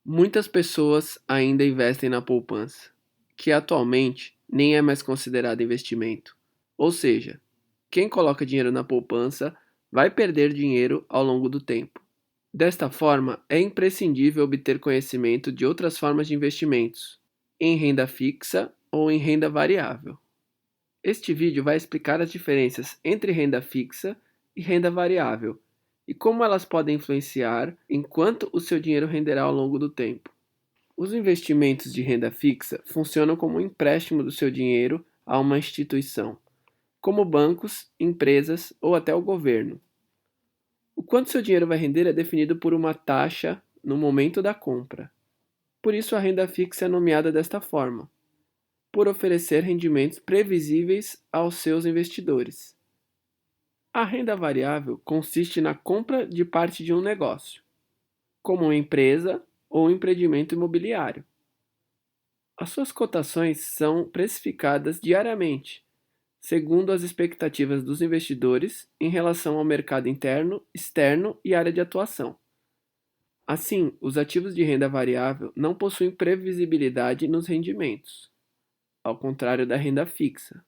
Muitas pessoas ainda investem na poupança, que atualmente nem é mais considerado investimento. Ou seja, quem coloca dinheiro na poupança vai perder dinheiro ao longo do tempo. Desta forma, é imprescindível obter conhecimento de outras formas de investimentos, em renda fixa ou em renda variável. Este vídeo vai explicar as diferenças entre renda fixa e renda variável e como elas podem influenciar em quanto o seu dinheiro renderá ao longo do tempo. Os investimentos de renda fixa funcionam como um empréstimo do seu dinheiro a uma instituição, como bancos, empresas ou até o governo. O quanto seu dinheiro vai render é definido por uma taxa no momento da compra. Por isso, a renda fixa é nomeada desta forma, por oferecer rendimentos previsíveis aos seus investidores. A renda variável consiste na compra de parte de um negócio, como uma empresa ou um empreendimento imobiliário. As suas cotações são precificadas diariamente, segundo as expectativas dos investidores em relação ao mercado interno, externo e área de atuação. Assim, os ativos de renda variável não possuem previsibilidade nos rendimentos, ao contrário da renda fixa.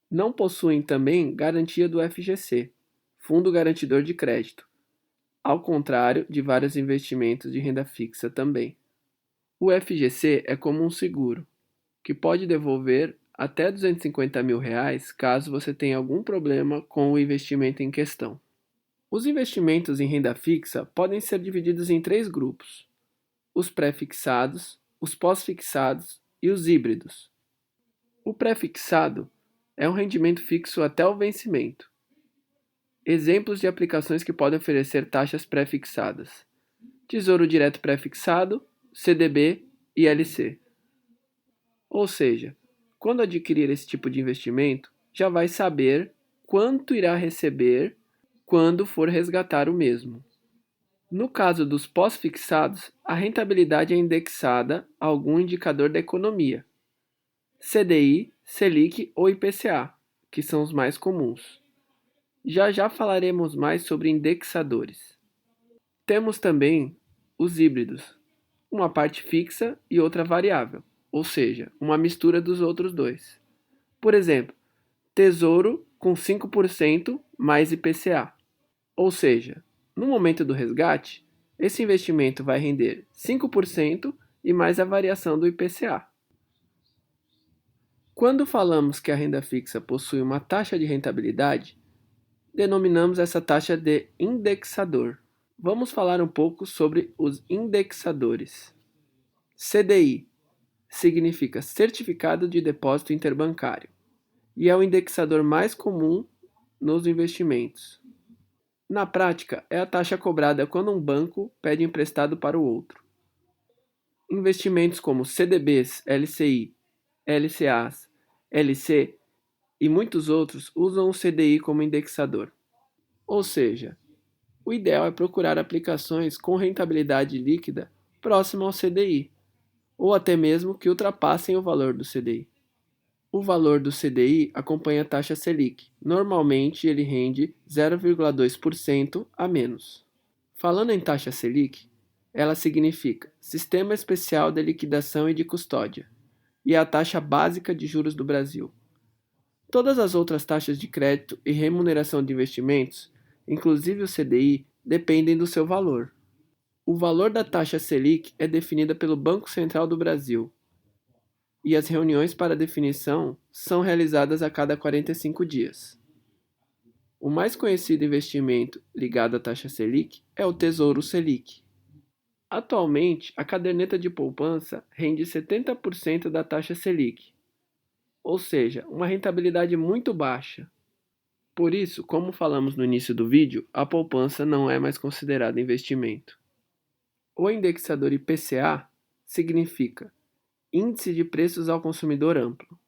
Não possuem também garantia do FGC, Fundo Garantidor de Crédito, ao contrário de vários investimentos de renda fixa também. O FGC é como um seguro, que pode devolver até R$ 250 mil caso você tenha algum problema com o investimento em questão. Os investimentos em renda fixa podem ser divididos em três grupos: os pré-fixados, os pós-fixados e os híbridos. O pré-fixado é um rendimento fixo até o vencimento. Exemplos de aplicações que podem oferecer taxas pré-fixadas: Tesouro Direto Pré-fixado, CDB e LC. Ou seja, quando adquirir esse tipo de investimento, já vai saber quanto irá receber quando for resgatar o mesmo. No caso dos pós-fixados, a rentabilidade é indexada a algum indicador da economia, CDI, Selic ou IPCA, que são os mais comuns. Já já falaremos mais sobre indexadores. Temos também os híbridos, uma parte fixa e outra variável, ou seja, uma mistura dos outros dois. Por exemplo, Tesouro com 5% mais IPCA. Ou seja, no momento do resgate, esse investimento vai render 5% e mais a variação do IPCA. Quando falamos que a renda fixa possui uma taxa de rentabilidade, denominamos essa taxa de indexador. Vamos falar um pouco sobre os indexadores. CDI significa Certificado de Depósito Interbancário e é o indexador mais comum nos investimentos. Na prática, é a taxa cobrada quando um banco pede emprestado para o outro. Investimentos como CDBs, LCI, LCAs, LC e muitos outros usam o CDI como indexador. Ou seja, o ideal é procurar aplicações com rentabilidade líquida próxima ao CDI, ou até mesmo que ultrapassem o valor do CDI. O valor do CDI acompanha a taxa Selic. Normalmente ele rende 0,2% a menos. Falando em taxa Selic, ela significa Sistema Especial de Liquidação e de Custódia, e é a taxa básica de juros do Brasil. Todas as outras taxas de crédito e remuneração de investimentos, inclusive o CDI, dependem do seu valor. O valor da taxa Selic é definida pelo Banco Central do Brasil, e as reuniões para definição são realizadas a cada 45 dias. O mais conhecido investimento ligado à taxa Selic é o Tesouro Selic. Atualmente, a caderneta de poupança rende 70% da taxa Selic, ou seja, uma rentabilidade muito baixa. Por isso, como falamos no início do vídeo, a poupança não é mais considerada investimento. O indexador IPCA significa Índice de Preços ao Consumidor Amplo.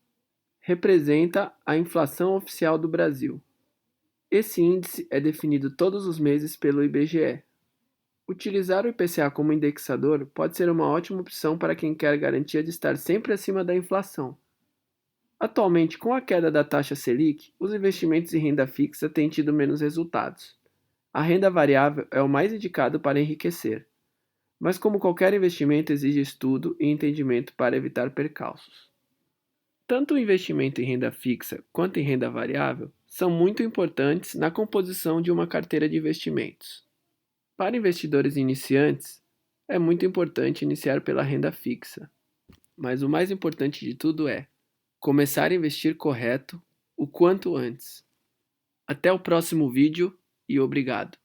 Representa a inflação oficial do Brasil. Esse índice é definido todos os meses pelo IBGE. Utilizar o IPCA como indexador pode ser uma ótima opção para quem quer garantia de estar sempre acima da inflação. Atualmente, com a queda da taxa Selic, os investimentos em renda fixa têm tido menos resultados. A renda variável é o mais indicado para enriquecer, Mas como qualquer investimento exige estudo e entendimento para evitar percalços. Tanto o investimento em renda fixa quanto em renda variável são muito importantes na composição de uma carteira de investimentos. Para investidores iniciantes, é muito importante iniciar pela renda fixa, mas o mais importante de tudo é começar a investir correto o quanto antes. Até o próximo vídeo e obrigado!